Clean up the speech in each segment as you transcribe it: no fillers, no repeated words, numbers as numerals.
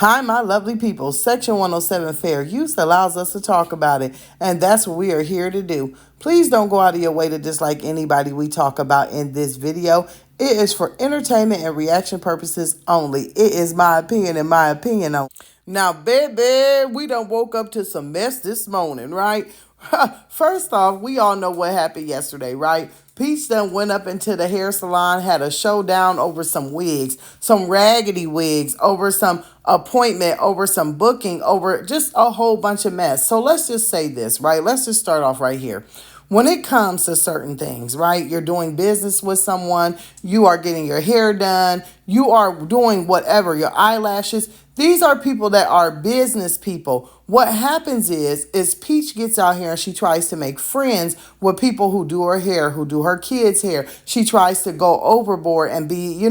Hi, my lovely people. Section 107 Fair Use allows us to talk about it, and that's what we are here to do. Please don't go out of your way to dislike anybody we talk about in this video. It is for entertainment and reaction purposes only. It is my opinion and my opinion only. Now, baby, we done woke up to some mess this morning, right? First off, we all know what happened yesterday, right? Peach done went up into the hair salon, had a showdown over some wigs, some raggedy wigs, over some appointment, over some booking, over just a whole bunch of mess. So let's just say this, right? Let's just start off right here. When it comes to certain things, right? You're doing business with someone, you are getting your hair done, you are doing whatever, your eyelashes. These are people that are business people. What happens is Peach gets out here and she tries to make friends with people who do her hair, who do her kids' hair. She tries to go overboard and be,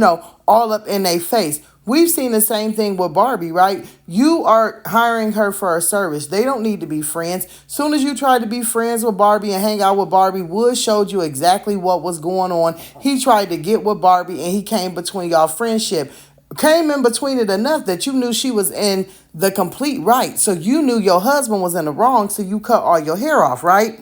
all up in their face. We've seen the same thing with Barbie, right? You are hiring her for a service. They don't need to be friends. Soon as you try to be friends with Barbie and hang out with Barbie, Wood showed you exactly what was going on. He tried to get with Barbie and he came between y'all friendship. Came in between it enough that you knew she was in the complete right. So you knew your husband was in the wrong, so you cut all your hair off, right?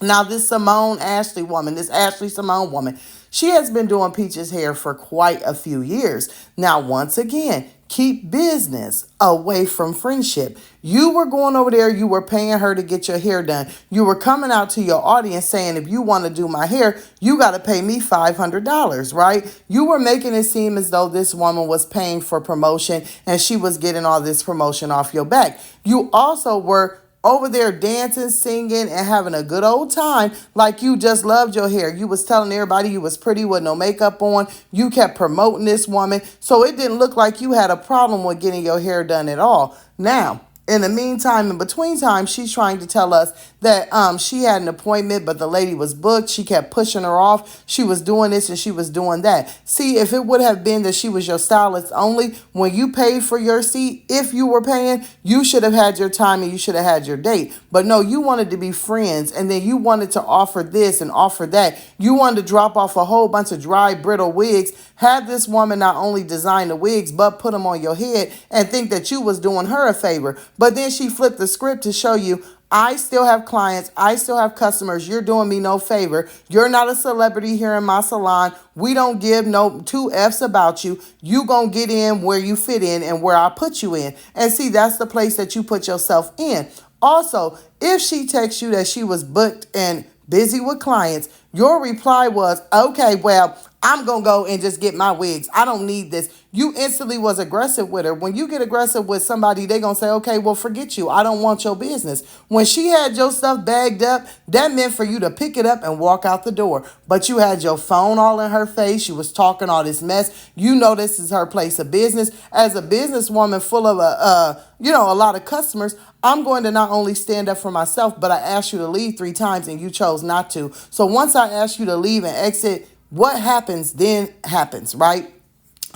Now, this Ashley Simone woman, she has been doing Peach's hair for quite a few years. Now, once again, keep business away from friendship. You were going over there, you were paying her to get your hair done. You were coming out to your audience saying, if you want to do my hair, you got to pay me $500, right? You were making it seem as though this woman was paying for promotion and she was getting all this promotion off your back. You also were over there dancing, singing, and having a good old time like you just loved your hair. You was telling everybody you was pretty with no makeup on. You kept promoting this woman. So it didn't look like you had a problem with getting your hair done at all. Now, in the meantime, in between time, she's trying to tell us that she had an appointment, but the lady was booked. She kept pushing her off. She was doing this and she was doing that. See, if it would have been that she was your stylist only, when you paid for your seat, if you were paying, you should have had your time and you should have had your date. But no, you wanted to be friends and then you wanted to offer this and offer that. You wanted to drop off a whole bunch of dry, brittle wigs, have this woman not only design the wigs, but put them on your head and think that you was doing her a favor. But then she flipped the script to show you, I still have clients. I still have customers. You're doing me no favor. You're not a celebrity here in my salon. We don't give no two F's about you. You gonna get in where you fit in and where I put you in. And see, that's the place that you put yourself in. Also, if she texts you that she was booked and busy with clients, your reply was, okay, well, I'm going to go and just get my wigs. I don't need this. You instantly was aggressive with her. When you get aggressive with somebody, they going to say, okay, well, forget you. I don't want your business. When she had your stuff bagged up, that meant for you to pick it up and walk out the door. But you had your phone all in her face. She was talking all this mess. You know this is her place of business. As a businesswoman full of, a lot of customers, I'm going to not only stand up for myself, but I asked you to leave 3 times and you chose not to. So once I asked you to leave and exit, what happens then happens, right?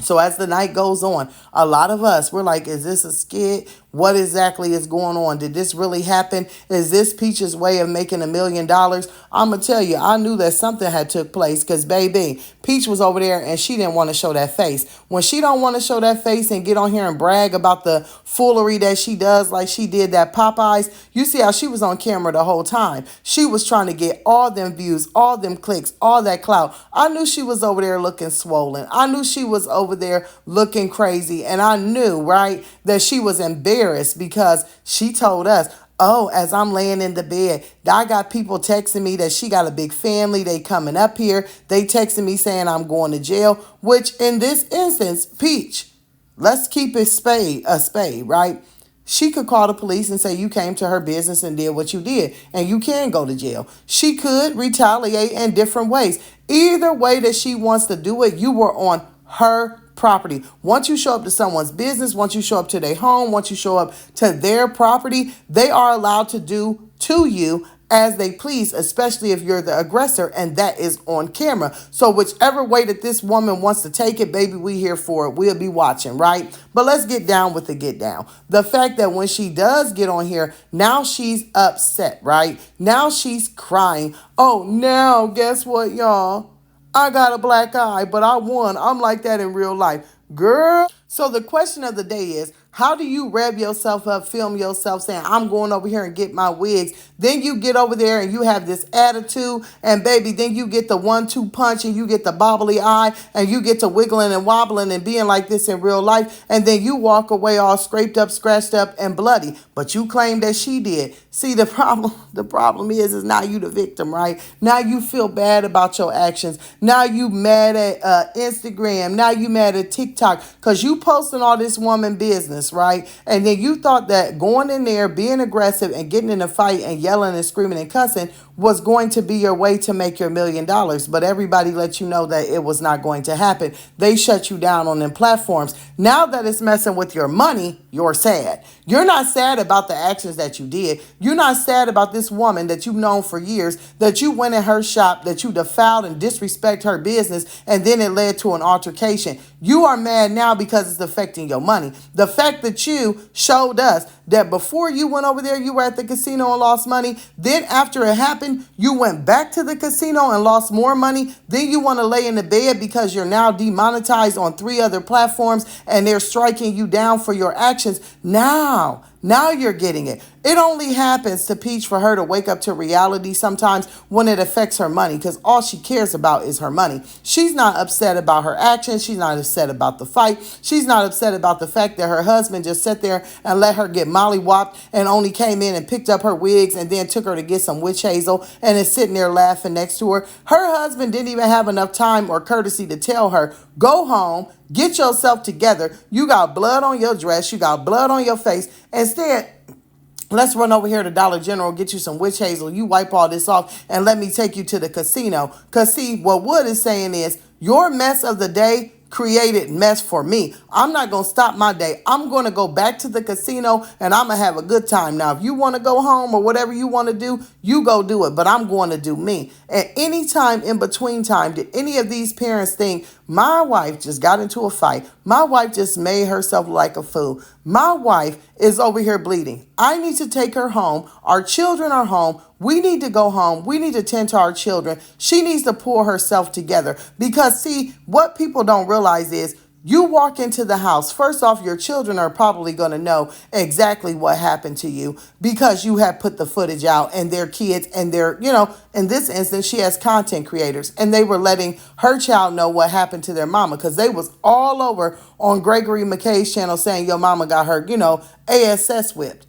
So as the night goes on, a lot of us, we're like, is this a skit? What exactly is going on? Did this really happen? Is this Peach's way of making $1 million? I'm going to tell you, I knew that something had took place because, baby, Peach was over there and she didn't want to show that face. When she don't want to show that face and get on here and brag about the foolery that she does like she did that Popeyes, you see how she was on camera the whole time. She was trying to get all them views, all them clicks, all that clout. I knew she was over there looking swollen. I knew she was over there looking crazy. And I knew, right, that she was embarrassed because she told us, oh, as I'm laying in the bed, I got people texting me that she got a big family. They coming up here. They texting me saying I'm going to jail, which in this instance, Peach, let's keep it a spade, right? She could call the police and say you came to her business and did what you did, and you can go to jail. She could retaliate in different ways. Either way that she wants to do it, you were on her property. Once you show up to someone's business, once you show up to their home, once you show up to their property, they are allowed to do to you as they please, especially if you're the aggressor, and that is on camera. So whichever way that this woman wants to take it, baby, we here for it. We'll be watching, right? But let's get down with the get down. The fact that when she does get on here, now she's upset, right? Now she's crying. Oh, now guess what, y'all? I got a black eye, but I won. I'm like that in real life. Girl. So the question of the day is, How do you rev yourself up, film yourself saying, I'm going over here and get my wigs? Then you get over there and you have this attitude, and baby, then you get the 1-2 punch and you get the bobbly eye and you get to wiggling and wobbling and being like this in real life. And then you walk away all scraped up, scratched up, and bloody. But you claim that she did. See, the problem is now you the victim, right? Now you feel bad about your actions. Now you mad at Instagram. Now you mad at TikTok because you posting all this woman business, right? And then you thought that going in there, being aggressive and getting in a fight and yelling and screaming and cussing was going to be your way to make your $1,000,000. But everybody let you know that it was not going to happen. They shut you down on them platforms. Now that it's messing with your money, you're sad. You're not sad about the actions that you did. You're not sad about this woman that you've known for years, that you went in her shop, that you defiled and disrespect her business, and then it led to an altercation. You are mad now because it's affecting your money. The fact that you showed us that before you went over there, you were at the casino and lost money. Then after it happened, you went back to the casino and lost more money. Then you want to lay in the bed because you're now demonetized on 3 other platforms and they're striking you down for your actions. Now you're getting it. It only happens to Peach for her to wake up to reality sometimes when it affects her money, because all she cares about is her money. She's not upset about her actions. She's not upset about the fight. She's not upset about the fact that her husband just sat there and let her get mollywopped and only came in and picked up her wigs and then took her to get some witch hazel and is sitting there laughing next to her. Her husband didn't even have enough time or courtesy to tell her, go home, get yourself together. You got blood on your dress. You got blood on your face. Instead, let's run over here to Dollar General, get you some witch hazel. You wipe all this off and let me take you to the casino. Because see, what Wood is saying is your mess of the day created mess for me. I'm not going to stop my day. I'm going to go back to the casino and I'm going to have a good time. Now, if you want to go home or whatever you want to do, you go do it. But I'm going to do me. At any time in between time, did any of these parents think my wife just got into a fight? My wife just made herself like a fool. My wife is over here bleeding. I need to take her home. Our children are home. We need to go home. We need to tend to our children. She needs to pull herself together because, see, what people don't realize is you walk into the house. First off, your children are probably going to know exactly what happened to you because you have put the footage out and their kids and their, in this instance, she has content creators and they were letting her child know what happened to their mama because they was all over on Gregory McKay's channel saying your mama got her, ASS whipped.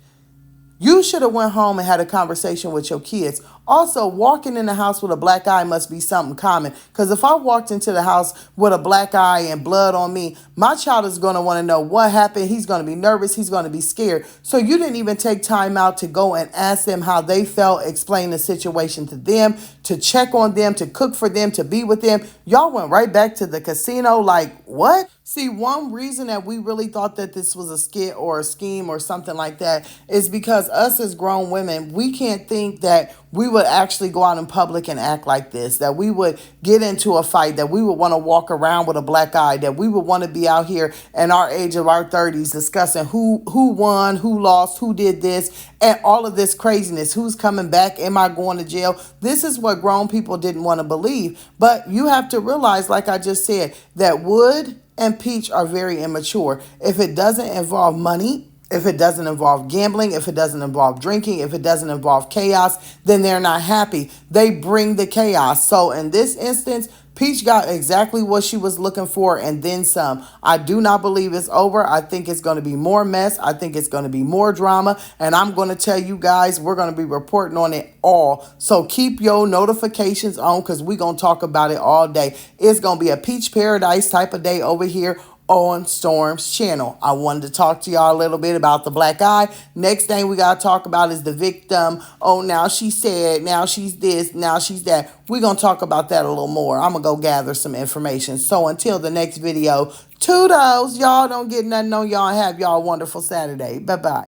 You should have went home and had a conversation with your kids. Also, walking in the house with a black eye must be something common. Because if I walked into the house with a black eye and blood on me, my child is going to want to know what happened. He's going to be nervous. He's going to be scared. So you didn't even take time out to go and ask them how they felt, explain the situation to them, to check on them, to cook for them, to be with them. Y'all went right back to the casino like, what? See, one reason that we really thought that this was a skit or a scheme or something like that is because us as grown women, we can't think that we would actually go out in public and act like this, that we would get into a fight, that we would want to walk around with a black eye, that we would want to be out here in our age of our 30s discussing who won, who lost, who did this, and all of this craziness. Who's coming back? Am I going to jail? This is what grown people didn't want to believe. But you have to realize, like I just said, that Wood and Peach are very immature. If it doesn't involve money, if it doesn't involve gambling, if it doesn't involve drinking, if it doesn't involve chaos, then they're not happy. They bring the chaos. So in this instance, Peach got exactly what she was looking for and then some. I do not believe it's over. I think it's going to be more mess. I think it's going to be more drama. And I'm going to tell you guys, we're going to be reporting on it all. So keep your notifications on because we're going to talk about it all day. It's going to be a Peach Paradise type of day over here on Storm's channel. I wanted to talk to y'all a little bit about the black eye. Next thing we got to talk about is the victim. Oh, now she's sad. Now she's this. Now she's that. We're going to talk about that a little more. I'm going to go gather some information. So until the next video, toodles. Y'all don't get nothing on y'all. Have y'all a wonderful Saturday. Bye-bye.